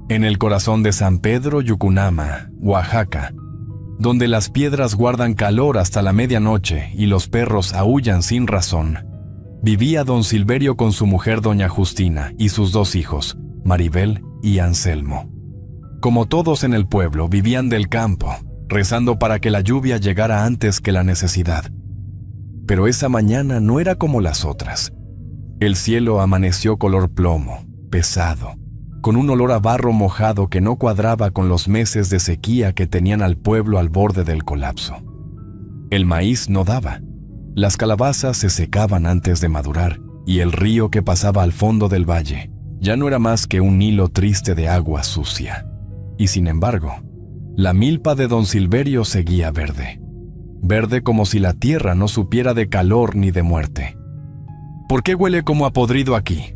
En el corazón de San Pedro Yucunama, Oaxaca, donde las piedras guardan calor hasta la medianoche y los perros aúllan sin razón, vivía don Silverio con su mujer doña Justina y sus 2 hijos, Maribel y Anselmo. Como todos en el pueblo, vivían del campo, rezando para que la lluvia llegara antes que la necesidad. Pero esa mañana no era como las otras. El cielo amaneció color plomo, pesado, con un olor a barro mojado que no cuadraba con los meses de sequía que tenían al pueblo al borde del colapso. El maíz no daba, las calabazas se secaban antes de madurar, y el río que pasaba al fondo del valle ya no era más que un hilo triste de agua sucia. Y sin embargo, la milpa de don Silverio seguía verde. Verde como si la tierra no supiera de calor ni de muerte. ¿Por qué huele como a podrido aquí?,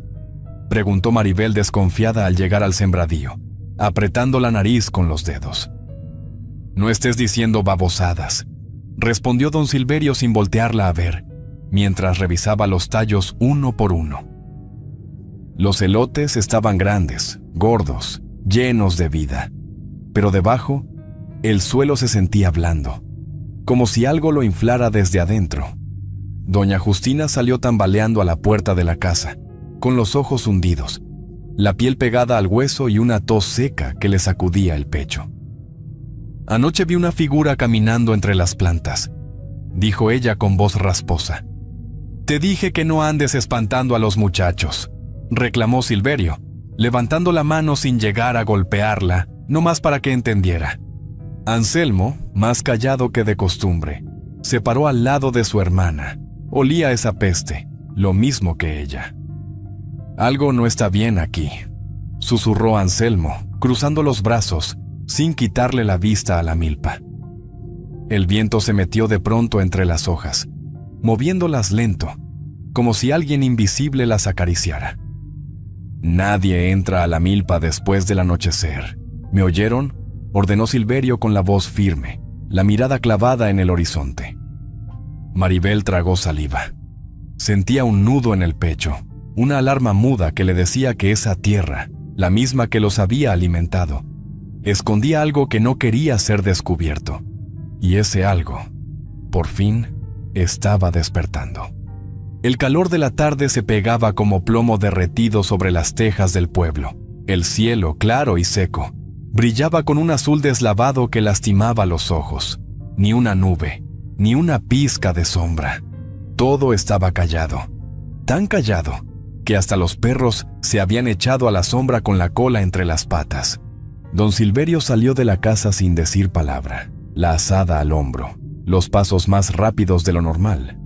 preguntó Maribel desconfiada al llegar al sembradío, apretando la nariz con los dedos. No estés diciendo babosadas, respondió don Silverio sin voltearla a ver, mientras revisaba los tallos uno por uno. Los elotes estaban grandes, gordos, llenos de vida, pero debajo, el suelo se sentía blando, como si algo lo inflara desde adentro. Doña Justina salió tambaleando a la puerta de la casa, con los ojos hundidos, la piel pegada al hueso y una tos seca que le sacudía el pecho. Anoche vi una figura caminando entre las plantas, dijo ella con voz rasposa. Te dije que no andes espantando a los muchachos, reclamó Silverio, levantando la mano sin llegar a golpearla, no más para que entendiera. Anselmo, más callado que de costumbre, se paró al lado de su hermana. Olía esa peste, lo mismo que ella. Algo no está bien aquí, susurró Anselmo, cruzando los brazos, sin quitarle la vista a la milpa. El viento se metió de pronto entre las hojas, moviéndolas lento, como si alguien invisible las acariciara. Nadie entra a la milpa después del anochecer. ¿Me oyeron?, ordenó Silverio con la voz firme, la mirada clavada en el horizonte. Maribel tragó saliva. Sentía un nudo en el pecho, una alarma muda que le decía que esa tierra, la misma que los había alimentado, escondía algo que no quería ser descubierto. Y ese algo, por fin, estaba despertando. El calor de la tarde se pegaba como plomo derretido sobre las tejas del pueblo. El cielo, claro y seco, brillaba con un azul deslavado que lastimaba los ojos. Ni una nube, ni una pizca de sombra. Todo estaba callado, tan callado que hasta los perros se habían echado a la sombra con la cola entre las patas. Don Silverio salió de la casa sin decir palabra, la azada al hombro, los pasos más rápidos de lo normal.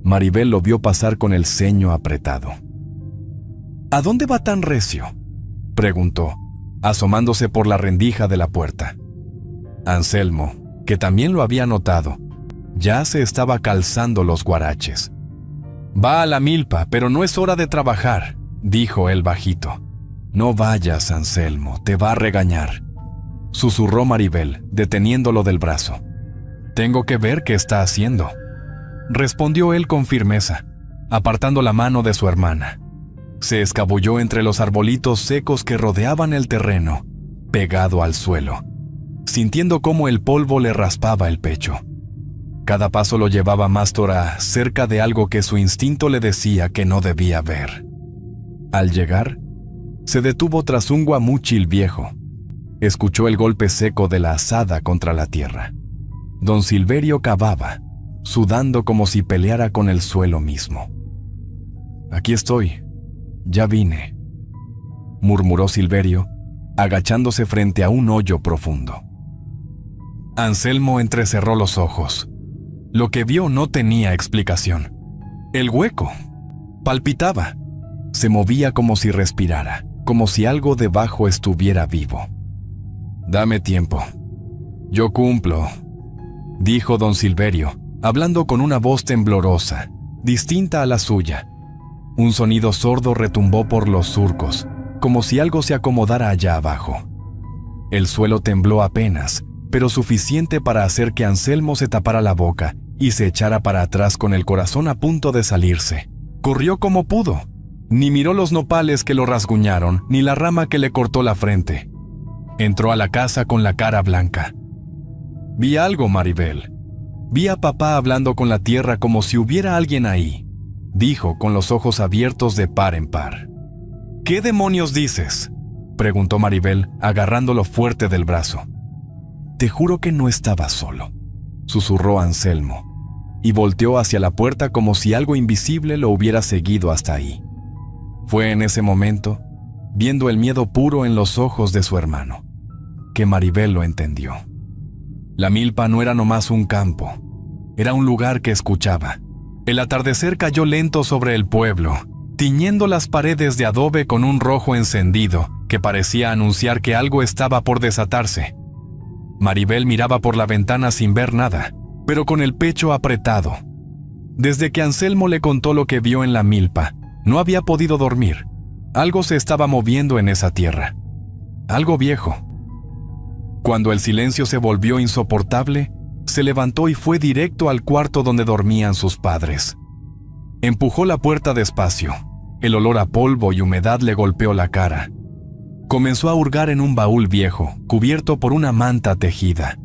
Maribel lo vio pasar con el ceño apretado. ¿A dónde va tan recio?, preguntó, asomándose por la rendija de la puerta. Anselmo, que también lo había notado, ya se estaba calzando los guaraches. Va a la milpa, pero no es hora de trabajar, dijo él bajito. No vayas, Anselmo, te va a regañar, susurró Maribel, deteniéndolo del brazo. Tengo que ver qué está haciendo, respondió él con firmeza, apartando la mano de su hermana. Se escabulló entre los arbolitos secos que rodeaban el terreno, pegado al suelo, sintiendo cómo el polvo le raspaba el pecho. Cada paso lo llevaba más cerca de algo que su instinto le decía que no debía ver. Al llegar, se detuvo tras un guamúchil viejo. Escuchó el golpe seco de la azada contra la tierra. Don Silverio cavaba, sudando como si peleara con el suelo mismo. Aquí estoy, ya vine, murmuró Silverio, agachándose frente a un hoyo profundo. Anselmo entrecerró los ojos. Lo que vio no tenía explicación. El hueco palpitaba, se movía como si respirara, como si algo debajo estuviera vivo. Dame tiempo, yo cumplo, dijo don Silverio, hablando con una voz temblorosa, distinta a la suya. Un sonido sordo retumbó por los surcos, como si algo se acomodara allá abajo. El suelo tembló apenas, pero suficiente para hacer que Anselmo se tapara la boca y se echara para atrás con el corazón a punto de salirse. Corrió como pudo. Ni miró los nopales que lo rasguñaron, ni la rama que le cortó la frente. Entró a la casa con la cara blanca. Vi algo, Maribel. Vi a papá hablando con la tierra como si hubiera alguien ahí, dijo con los ojos abiertos de par en par. ¿Qué demonios dices?, preguntó Maribel, agarrándolo fuerte del brazo. Te juro que no estaba solo, susurró Anselmo, y volteó hacia la puerta como si algo invisible lo hubiera seguido hasta ahí. Fue en ese momento, viendo el miedo puro en los ojos de su hermano, que Maribel lo entendió. La milpa no era nomás un campo, era un lugar que escuchaba. El atardecer cayó lento sobre el pueblo, tiñendo las paredes de adobe con un rojo encendido que parecía anunciar que algo estaba por desatarse. Maribel miraba por la ventana sin ver nada, pero con el pecho apretado. Desde que Anselmo le contó lo que vio en la milpa, no había podido dormir. Algo se estaba moviendo en esa tierra. Algo viejo. Cuando el silencio se volvió insoportable, se levantó y fue directo al cuarto donde dormían sus padres. Empujó la puerta despacio. El olor a polvo y humedad le golpeó la cara. Comenzó a hurgar en un baúl viejo, cubierto por una manta tejida.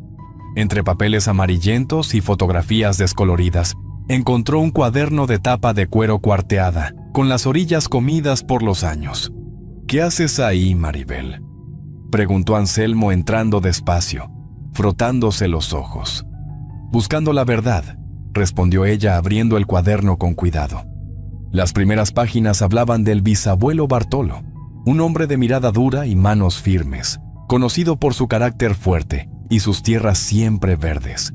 Entre papeles amarillentos y fotografías descoloridas, encontró un cuaderno de tapa de cuero cuarteada, con las orillas comidas por los años. ¿Qué haces ahí, Maribel?, preguntó Anselmo entrando despacio, frotándose los ojos. Buscando la verdad, respondió ella abriendo el cuaderno con cuidado. Las primeras páginas hablaban del bisabuelo Bartolo, un hombre de mirada dura y manos firmes, conocido por su carácter fuerte y sus tierras siempre verdes,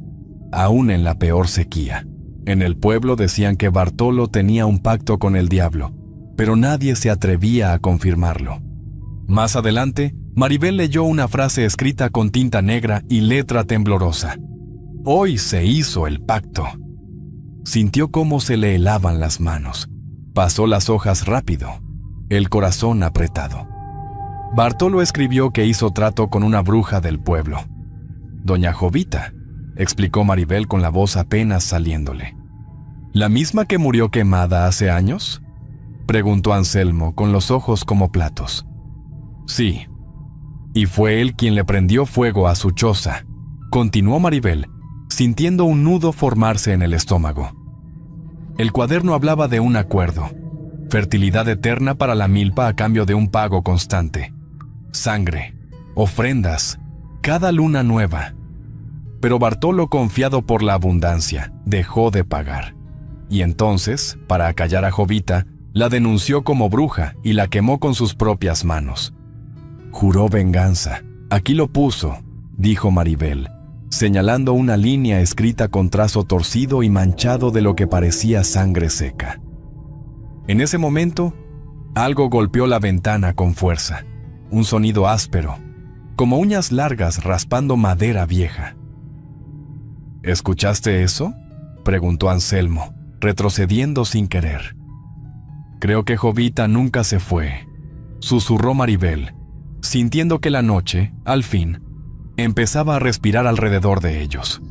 aún en la peor sequía. En el pueblo decían que Bartolo tenía un pacto con el diablo, pero nadie se atrevía a confirmarlo. Más adelante, Maribel leyó una frase escrita con tinta negra y letra temblorosa. Hoy se hizo el pacto. Sintió cómo se le helaban las manos. Pasó las hojas rápido, el corazón apretado. Bartolo escribió que hizo trato con una bruja del pueblo. Doña Jovita, explicó Maribel con la voz apenas saliéndole. ¿La misma que murió quemada hace años?, preguntó Anselmo con los ojos como platos. Sí, y fue él quien le prendió fuego a su choza, continuó Maribel, sintiendo un nudo formarse en el estómago. El cuaderno hablaba de un acuerdo, fertilidad eterna para la milpa a cambio de un pago constante, sangre, ofrendas, cada luna nueva. Pero Bartolo, confiado por la abundancia, dejó de pagar. Y entonces, para acallar a Jovita, la denunció como bruja y la quemó con sus propias manos. Juró venganza. Aquí lo puso, dijo Maribel, señalando una línea escrita con trazo torcido y manchado de lo que parecía sangre seca. En ese momento, algo golpeó la ventana con fuerza, un sonido áspero, como uñas largas raspando madera vieja. ¿Escuchaste eso?, preguntó Anselmo, retrocediendo sin querer. Creo que Jovita nunca se fue, susurró Maribel, sintiendo que la noche, al fin, empezaba a respirar alrededor de ellos.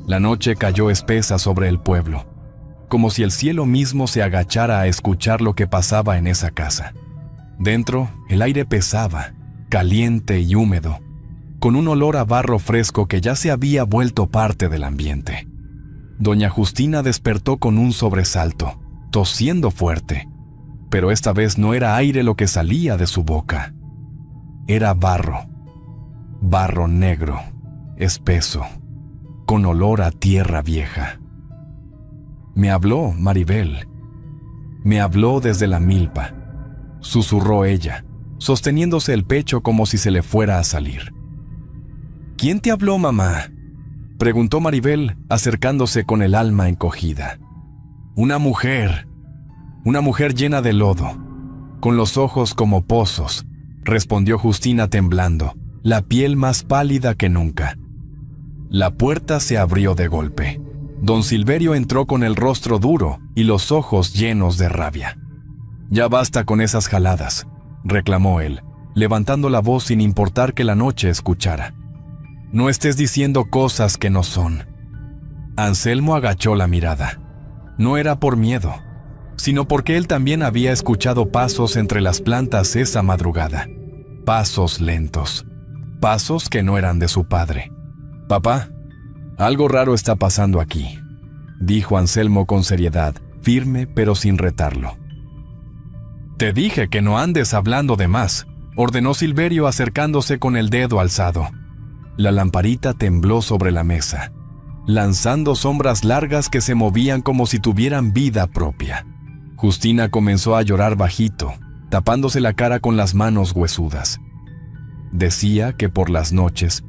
La noche cayó espesa sobre el pueblo, como si el cielo mismo se agachara a escuchar lo que pasaba en esa casa. Dentro, el aire pesaba, caliente y húmedo, con un olor a barro fresco que ya se había vuelto parte del ambiente. Doña Justina despertó con un sobresalto, tosiendo fuerte, pero esta vez no era aire lo que salía de su boca. Era barro negro, espeso, con olor a tierra vieja. Me habló, Maribel. Me habló desde la milpa, susurró ella, sosteniéndose el pecho como si se le fuera a salir. ¿Quién te habló, mamá?, preguntó Maribel, acercándose con el alma encogida. Una mujer llena de lodo, con los ojos como pozos, respondió Justina temblando, la piel más pálida que nunca. La puerta se abrió de golpe. Don Silverio entró con el rostro duro y los ojos llenos de rabia. Ya basta con esas jaladas, reclamó él, levantando la voz sin importar que la noche escuchara. No estés diciendo cosas que no son. Anselmo agachó la mirada. No era por miedo, sino porque él también había escuchado pasos entre las plantas esa madrugada. Pasos lentos, pasos que no eran de su padre. «Papá, algo raro está pasando aquí», dijo Anselmo con seriedad, firme pero sin retarlo. «Te dije que no andes hablando de más», ordenó Silverio acercándose con el dedo alzado. La lamparita tembló sobre la mesa, lanzando sombras largas que se movían como si tuvieran vida propia. Justina comenzó a llorar bajito, tapándose la cara con las manos huesudas. Decía que por las noches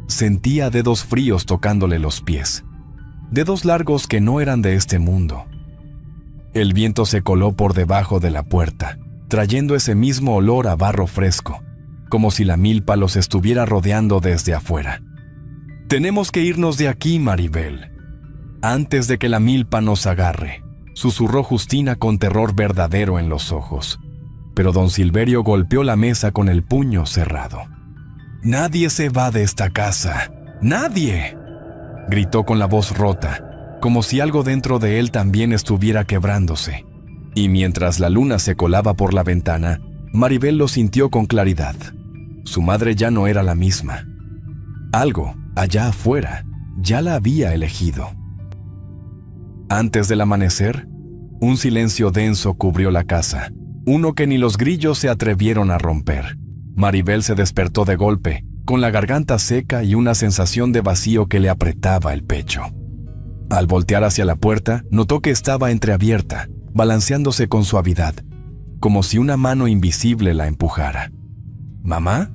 sentía dedos fríos tocándole los pies, dedos largos que no eran de este mundo. El viento se coló por debajo de la puerta, trayendo ese mismo olor a barro fresco, como si la milpa los estuviera rodeando desde afuera. «Tenemos que irnos de aquí, Maribel, antes de que la milpa nos agarre», susurró Justina con terror verdadero en los ojos. Pero don Silverio golpeó la mesa con el puño cerrado. «Nadie se va de esta casa, nadie», gritó con la voz rota, como si algo dentro de él también estuviera quebrándose. Y mientras la luna se colaba por la ventana, Maribel lo sintió con claridad. Su madre ya no era la misma. Algo, allá afuera, ya la había elegido. Antes del amanecer, un silencio denso cubrió la casa, uno que ni los grillos se atrevieron a romper. Maribel se despertó de golpe, con la garganta seca y una sensación de vacío que le apretaba el pecho. Al voltear hacia la puerta, notó que estaba entreabierta, balanceándose con suavidad, como si una mano invisible la empujara. «¿Mamá?»,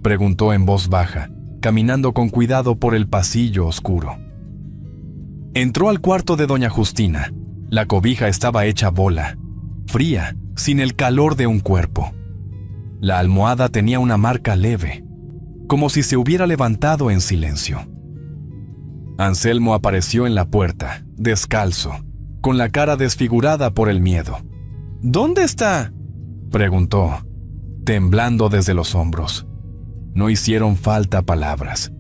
preguntó en voz baja, caminando con cuidado por el pasillo oscuro. Entró al cuarto de doña Justina. La cobija estaba hecha bola, fría, sin el calor de un cuerpo. La almohada tenía una marca leve, como si se hubiera levantado en silencio. Anselmo apareció en la puerta, descalzo, con la cara desfigurada por el miedo. «¿Dónde está?», preguntó, temblando desde los hombros. No hicieron falta palabras.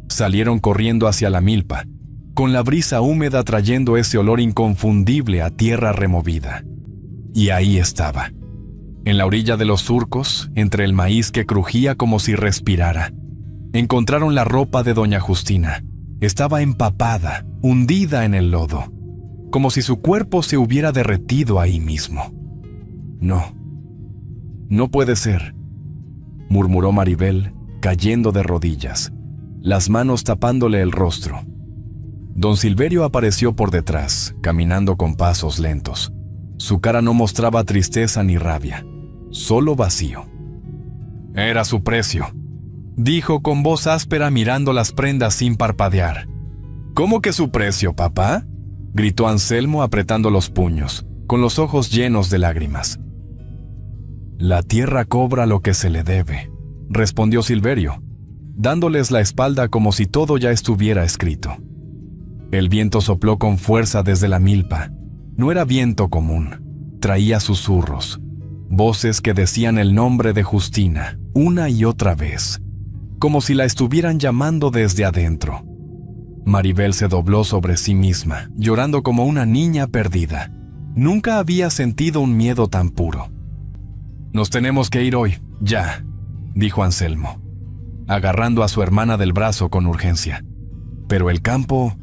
Salieron corriendo hacia la milpa, con la brisa húmeda trayendo ese olor inconfundible a tierra removida. Y ahí estaba, en la orilla de los surcos, entre el maíz que crujía como si respirara. Encontraron la ropa de doña Justina. Estaba empapada, hundida en el lodo, como si su cuerpo se hubiera derretido ahí mismo. «No, no puede ser», murmuró Maribel, cayendo de rodillas, las manos tapándole el rostro. Don Silverio apareció por detrás, caminando con pasos lentos. Su cara no mostraba tristeza ni rabia, solo vacío. «Era su precio», dijo con voz áspera mirando las prendas sin parpadear. «¿Cómo que su precio, papá?», gritó Anselmo apretando los puños, con los ojos llenos de lágrimas. «La tierra cobra lo que se le debe», respondió Silverio, dándoles la espalda como si todo ya estuviera escrito. El viento sopló con fuerza desde la milpa. No era viento común, traía susurros, voces que decían el nombre de Justina una y otra vez, como si la estuvieran llamando desde adentro. Maribel se dobló sobre sí misma, llorando como una niña perdida. Nunca había sentido un miedo tan puro. «Nos tenemos que ir hoy, ya», dijo Anselmo, agarrando a su hermana del brazo con urgencia. Pero el campo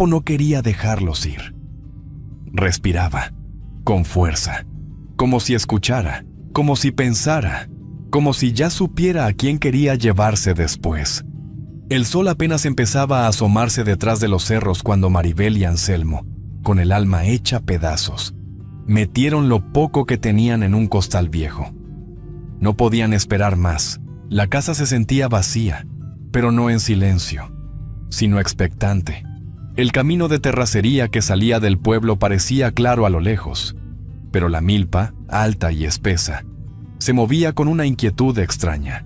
no quería dejarlos ir. Respiraba, con fuerza, como si escuchara, como si pensara, como si ya supiera a quién quería llevarse después. El sol apenas empezaba a asomarse detrás de los cerros cuando Maribel y Anselmo, con el alma hecha pedazos, metieron lo poco que tenían en un costal viejo. No podían esperar más. La casa se sentía vacía, pero no en silencio, sino expectante. El camino de terracería que salía del pueblo parecía claro a lo lejos, pero la milpa, alta y espesa, se movía con una inquietud extraña.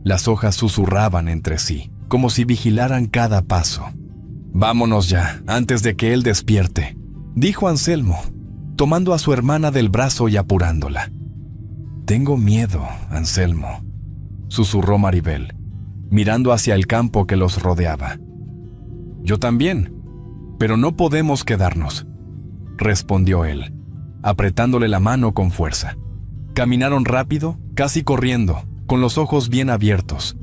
Las hojas susurraban entre sí, como si vigilaran cada paso. «Vámonos ya, antes de que él despierte», dijo Anselmo, tomando a su hermana del brazo y apurándola. «Tengo miedo, Anselmo», susurró Maribel, mirando hacia el campo que los rodeaba. «Yo también, pero no podemos quedarnos», respondió él, apretándole la mano con fuerza. Caminaron rápido, casi corriendo, con los ojos bien abiertos.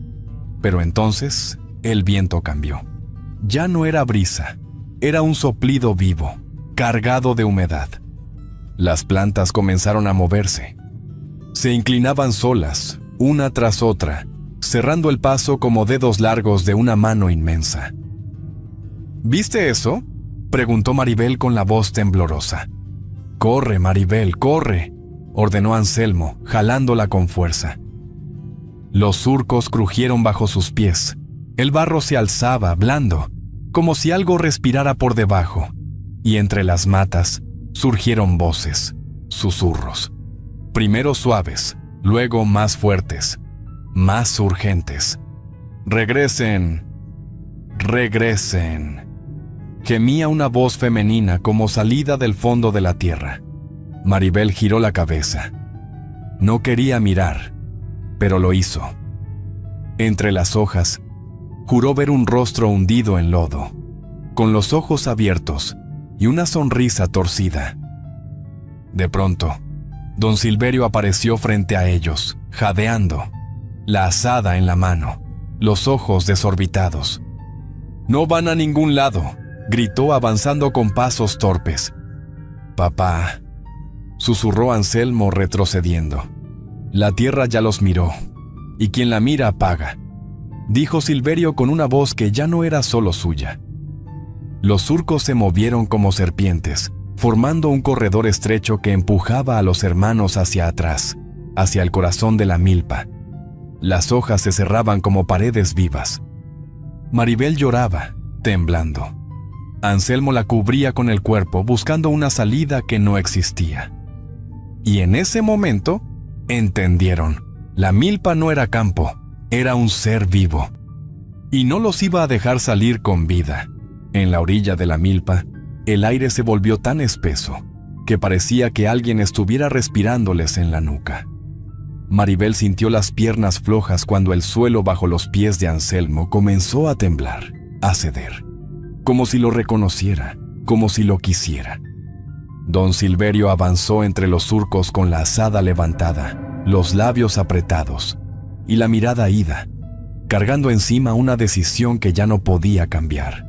Pero entonces, el viento cambió. Ya no era brisa, era un soplido vivo, cargado de humedad. Las plantas comenzaron a moverse. Se inclinaban solas, una tras otra, cerrando el paso como dedos largos de una mano inmensa. ¿Viste eso?, preguntó Maribel con la voz temblorosa. «Corre, Maribel, corre», ordenó Anselmo, jalándola con fuerza. Los surcos crujieron bajo sus pies. El barro se alzaba, blando, como si algo respirara por debajo, y entre las matas surgieron voces, susurros. Primero suaves, luego más fuertes, más urgentes. «Regresen, regresen», gemía una voz femenina como salida del fondo de la tierra. Maribel giró la cabeza. No quería mirar, pero lo hizo. Entre las hojas, juró ver un rostro hundido en lodo, con los ojos abiertos y una sonrisa torcida. De pronto, don Silverio apareció frente a ellos, jadeando, la azada en la mano, los ojos desorbitados. «No van a ningún lado», gritó avanzando con pasos torpes. «Papá», susurró Anselmo retrocediendo. «La tierra ya los miró, y quien la mira paga», dijo Silverio con una voz que ya no era solo suya. Los surcos se movieron como serpientes, formando un corredor estrecho que empujaba a los hermanos hacia atrás, hacia el corazón de la milpa. Las hojas se cerraban como paredes vivas. Maribel lloraba, temblando. Anselmo la cubría con el cuerpo, buscando una salida que no existía. Y en ese momento, entendieron. La milpa no era campo, era un ser vivo. Y no los iba a dejar salir con vida. En la orilla de la milpa, el aire se volvió tan espeso que parecía que alguien estuviera respirándoles en la nuca. Maribel sintió las piernas flojas cuando el suelo bajo los pies de Anselmo comenzó a temblar, a ceder, como si lo reconociera, como si lo quisiera. Don Silverio avanzó entre los surcos con la azada levantada, los labios apretados y la mirada ida, cargando encima una decisión que ya no podía cambiar.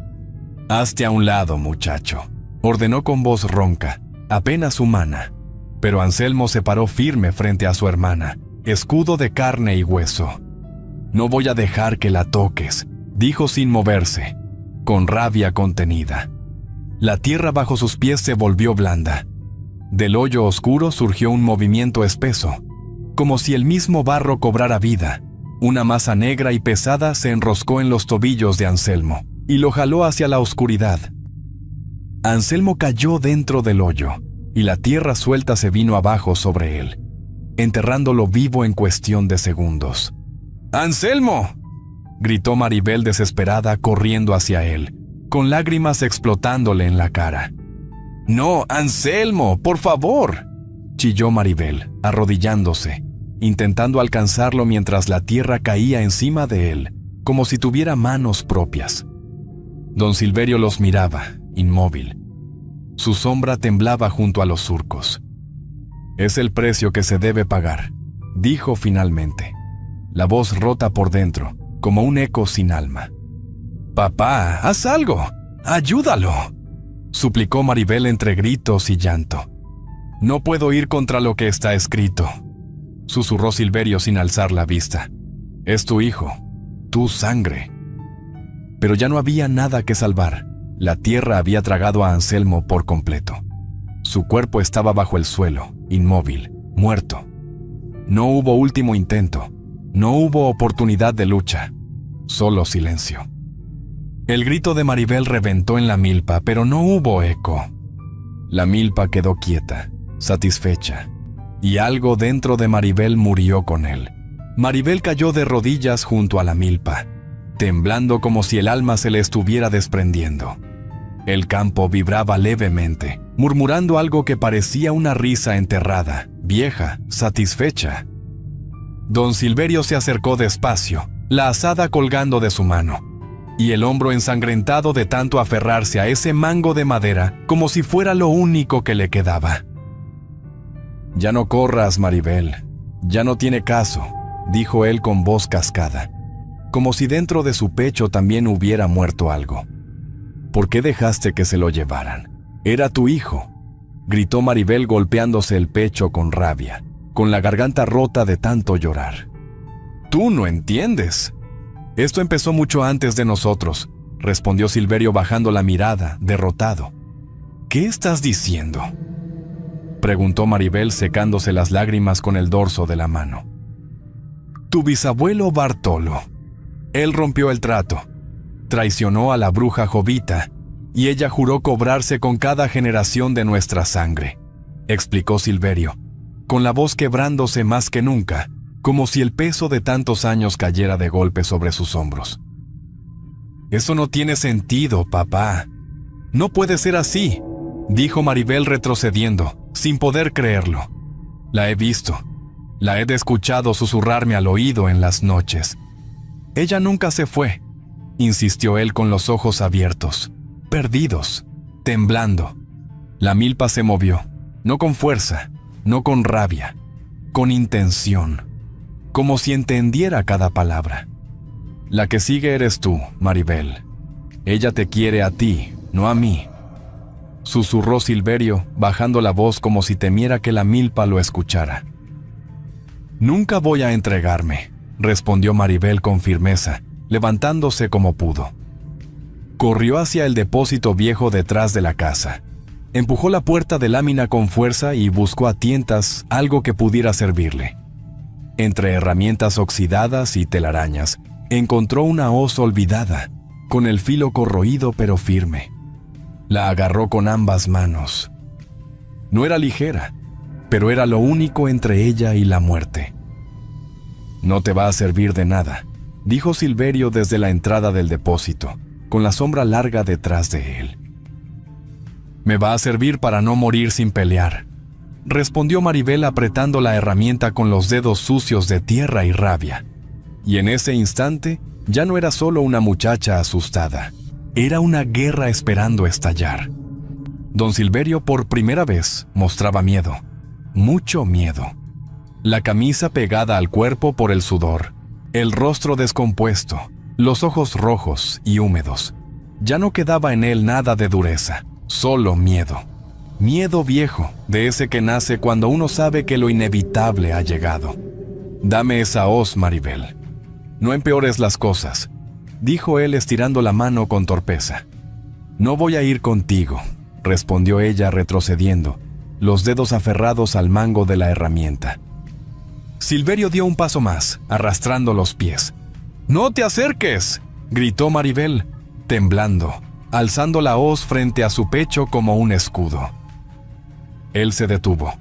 «Hazte a un lado, muchacho», ordenó con voz ronca, apenas humana. Pero Anselmo se paró firme frente a su hermana, escudo de carne y hueso. «No voy a dejar que la toques», dijo sin moverse, con rabia contenida. La tierra bajo sus pies se volvió blanda. Del hoyo oscuro surgió un movimiento espeso, como si el mismo barro cobrara vida. Una masa negra y pesada se enroscó en los tobillos de Anselmo y lo jaló hacia la oscuridad. Anselmo cayó dentro del hoyo, y la tierra suelta se vino abajo sobre él, enterrándolo vivo en cuestión de segundos. «¡Anselmo!», gritó Maribel desesperada corriendo hacia él, con lágrimas explotándole en la cara. «¡No, Anselmo, por favor!», chilló Maribel, arrodillándose, intentando alcanzarlo mientras la tierra caía encima de él, como si tuviera manos propias. Don Silverio los miraba, inmóvil. Su sombra temblaba junto a los surcos. «Es el precio que se debe pagar», dijo finalmente, la voz rota por dentro, como un eco sin alma. «Papá, haz algo, ayúdalo», suplicó Maribel entre gritos y llanto. «No puedo ir contra lo que está escrito», susurró Silverio sin alzar la vista. «Es tu hijo, tu sangre». Pero ya no había nada que salvar. La tierra había tragado a Anselmo por completo. Su cuerpo estaba bajo el suelo, inmóvil, muerto. No hubo último intento, no hubo oportunidad de lucha, solo silencio. El grito de Maribel reventó en la milpa, pero no hubo eco. La milpa quedó quieta, satisfecha, y algo dentro de Maribel murió con él. Maribel cayó de rodillas junto a la milpa, temblando como si el alma se le estuviera desprendiendo. El campo vibraba levemente, murmurando algo que parecía una risa enterrada, vieja, satisfecha. Don Silverio se acercó despacio, la azada colgando de su mano, y el hombro ensangrentado de tanto aferrarse a ese mango de madera como si fuera lo único que le quedaba. «Ya no corras, Maribel, ya no tiene caso», dijo él con voz cascada, como si dentro de su pecho también hubiera muerto algo. ¿Por qué dejaste que se lo llevaran? Era tu hijo, gritó Maribel golpeándose el pecho con rabia, con la garganta rota de tanto llorar. Tú no entiendes. Esto empezó mucho antes de nosotros, respondió Silverio bajando la mirada, derrotado. ¿Qué estás diciendo?, preguntó Maribel secándose las lágrimas con el dorso de la mano. Tu bisabuelo Bartolo. Él rompió el trato, traicionó a la bruja Jovita y ella juró cobrarse con cada generación de nuestra sangre, explicó Silverio, con la voz quebrándose más que nunca, como si el peso de tantos años cayera de golpe sobre sus hombros. Eso no tiene sentido, papá. No puede ser así, dijo Maribel retrocediendo, sin poder creerlo. La he visto. La he escuchado susurrarme al oído en las noches. Ella nunca se fue, insistió él con los ojos abiertos, perdidos, temblando. La milpa se movió, no con fuerza, no con rabia, con intención, como si entendiera cada palabra. La que sigue eres tú, Maribel. Ella te quiere a ti, no a mí, susurró Silverio, bajando la voz como si temiera que la milpa lo escuchara. Nunca voy a entregarme, respondió Maribel con firmeza, levantándose como pudo. Corrió hacia el depósito viejo detrás de la casa. Empujó la puerta de lámina con fuerza y buscó a tientas algo que pudiera servirle. Entre herramientas oxidadas y telarañas, encontró una hoz olvidada, con el filo corroído pero firme. La agarró con ambas manos. No era ligera, pero era lo único entre ella y la muerte. No te va a servir de nada, dijo Silverio desde la entrada del depósito, con la sombra larga detrás de él. Me va a servir para no morir sin pelear, respondió Maribel apretando la herramienta con los dedos sucios de tierra y rabia. Y en ese instante ya no era solo una muchacha asustada, era una guerra esperando estallar. Don Silverio por primera vez mostraba miedo, mucho miedo. La camisa pegada al cuerpo por el sudor, el rostro descompuesto, los ojos rojos y húmedos. Ya no quedaba en él nada de dureza, solo miedo. Miedo viejo, de ese que nace cuando uno sabe que lo inevitable ha llegado. Dame esa hoz, Maribel. No empeores las cosas, dijo él estirando la mano con torpeza. No voy a ir contigo, respondió ella retrocediendo, los dedos aferrados al mango de la herramienta. Silverio dio un paso más, arrastrando los pies. ¡No te acerques!, gritó Maribel, temblando, alzando la hoz frente a su pecho como un escudo. Él se detuvo,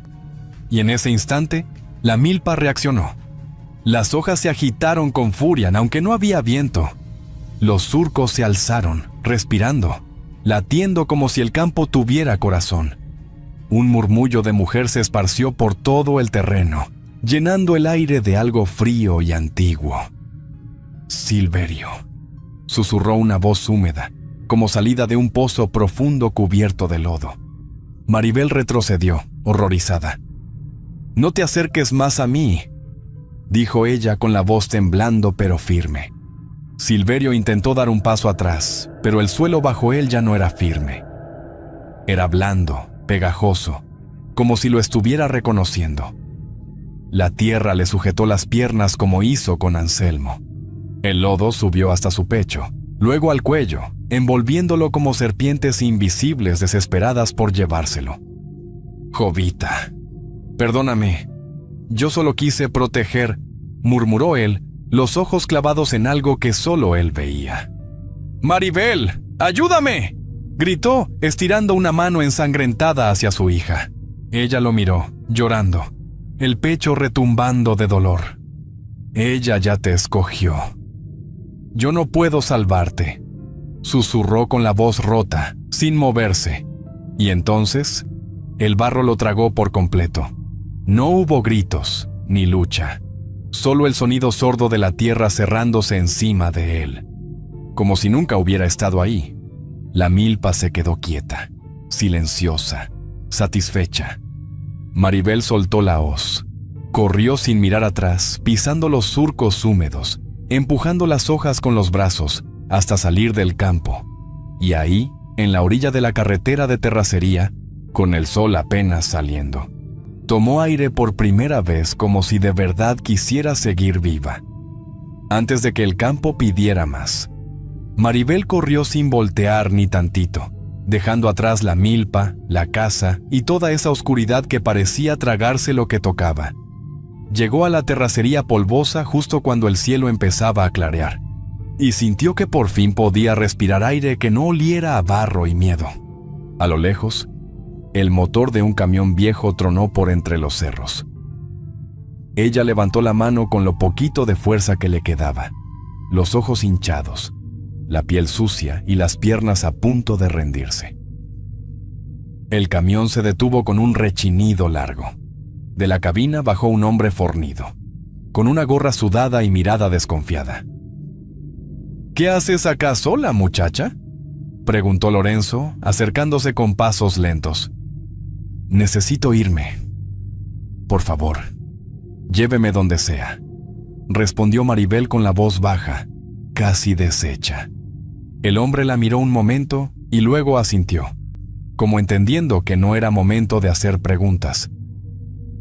y en ese instante, la milpa reaccionó. Las hojas se agitaron con furia, aunque no había viento. Los surcos se alzaron, respirando, latiendo como si el campo tuviera corazón. Un murmullo de mujer se esparció por todo el terreno, llenando el aire de algo frío y antiguo. Silverio, susurró una voz húmeda, como salida de un pozo profundo cubierto de lodo. Maribel retrocedió, horrorizada. No te acerques más a mí, dijo ella con la voz temblando pero firme. Silverio intentó dar un paso atrás, pero el suelo bajo él ya no era firme. Era blando, pegajoso, como si lo estuviera reconociendo. La tierra le sujetó las piernas como hizo con Anselmo. El lodo subió hasta su pecho, luego al cuello, envolviéndolo como serpientes invisibles desesperadas por llevárselo. Jovita, perdóname, yo solo quise proteger, murmuró él, los ojos clavados en algo que solo él veía. ¡Maribel, ayúdame!, gritó, estirando una mano ensangrentada hacia su hija. Ella lo miró, llorando, el pecho retumbando de dolor. Ella ya te escogió. Yo no puedo salvarte, susurró con la voz rota, sin moverse. Y entonces, el barro lo tragó por completo. No hubo gritos, ni lucha, solo el sonido sordo de la tierra cerrándose encima de él. Como si nunca hubiera estado ahí. La milpa se quedó quieta, silenciosa, satisfecha. Maribel soltó la hoz. Corrió sin mirar atrás, pisando los surcos húmedos, empujando las hojas con los brazos, hasta salir del campo. Y ahí, en la orilla de la carretera de terracería, con el sol apenas saliendo, tomó aire por primera vez como si de verdad quisiera seguir viva. Antes de que el campo pidiera más, Maribel corrió sin voltear ni tantito, dejando atrás la milpa, la casa y toda esa oscuridad que parecía tragarse lo que tocaba. Llegó a la terracería polvosa justo cuando el cielo empezaba a clarear, y sintió que por fin podía respirar aire que no oliera a barro y miedo. A lo lejos, el motor de un camión viejo tronó por entre los cerros. Ella levantó la mano con lo poquito de fuerza que le quedaba, los ojos hinchados, la piel sucia y las piernas a punto de rendirse. El camión se detuvo con un rechinido largo. De la cabina bajó un hombre fornido, con una gorra sudada y mirada desconfiada. «¿Qué haces acá sola, muchacha?», preguntó Lorenzo, acercándose con pasos lentos. «Necesito irme. Por favor, lléveme donde sea», respondió Maribel con la voz baja, casi deshecha. El hombre la miró un momento y luego asintió, como entendiendo que no era momento de hacer preguntas.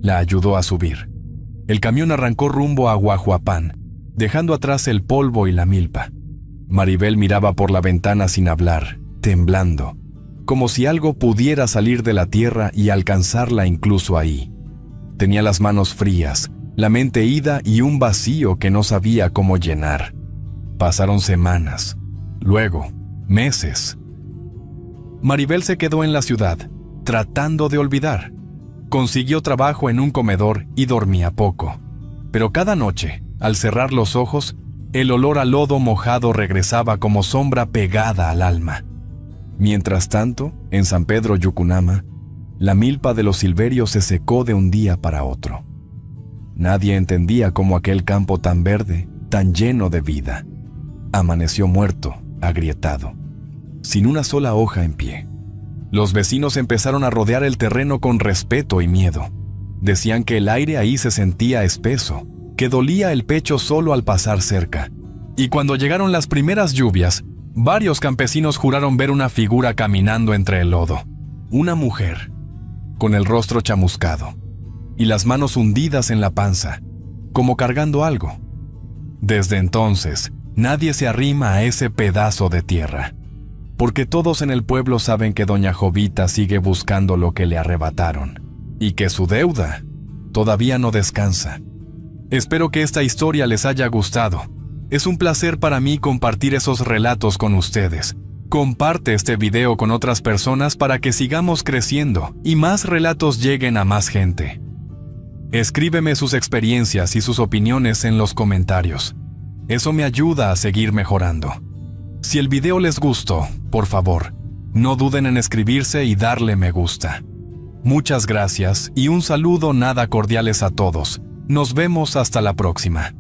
La ayudó a subir. El camión arrancó rumbo a Guajuapán, dejando atrás el polvo y la milpa. Maribel miraba por la ventana sin hablar, temblando, como si algo pudiera salir de la tierra y alcanzarla incluso ahí. Tenía las manos frías, la mente ida y un vacío que no sabía cómo llenar. Pasaron semanas, luego meses. Maribel se quedó en la ciudad, tratando de olvidar. Consiguió trabajo en un comedor y dormía poco. Pero cada noche, al cerrar los ojos, el olor a lodo mojado regresaba como sombra pegada al alma. Mientras tanto, en San Pedro Yucunama, la milpa de los silverios se secó de un día para otro. Nadie entendía cómo aquel campo tan verde, tan lleno de vida, amaneció muerto, agrietado, sin una sola hoja en pie. Los vecinos empezaron a rodear el terreno con respeto y miedo. Decían que el aire ahí se sentía espeso, que dolía el pecho solo al pasar cerca. Y cuando llegaron las primeras lluvias, varios campesinos juraron ver una figura caminando entre el lodo. Una mujer, con el rostro chamuscado y las manos hundidas en la panza, como cargando algo. Desde entonces, nadie se arrima a ese pedazo de tierra, porque todos en el pueblo saben que doña Jovita sigue buscando lo que le arrebataron, y que su deuda todavía no descansa. Espero que esta historia les haya gustado. Es un placer para mí compartir esos relatos con ustedes. Comparte este video con otras personas para que sigamos creciendo y más relatos lleguen a más gente. Escríbeme sus experiencias y sus opiniones en los comentarios. Eso me ayuda a seguir mejorando. Si el video les gustó, por favor, no duden en escribirse y darle me gusta. Muchas gracias y un saludo nada cordiales a todos. Nos vemos hasta la próxima.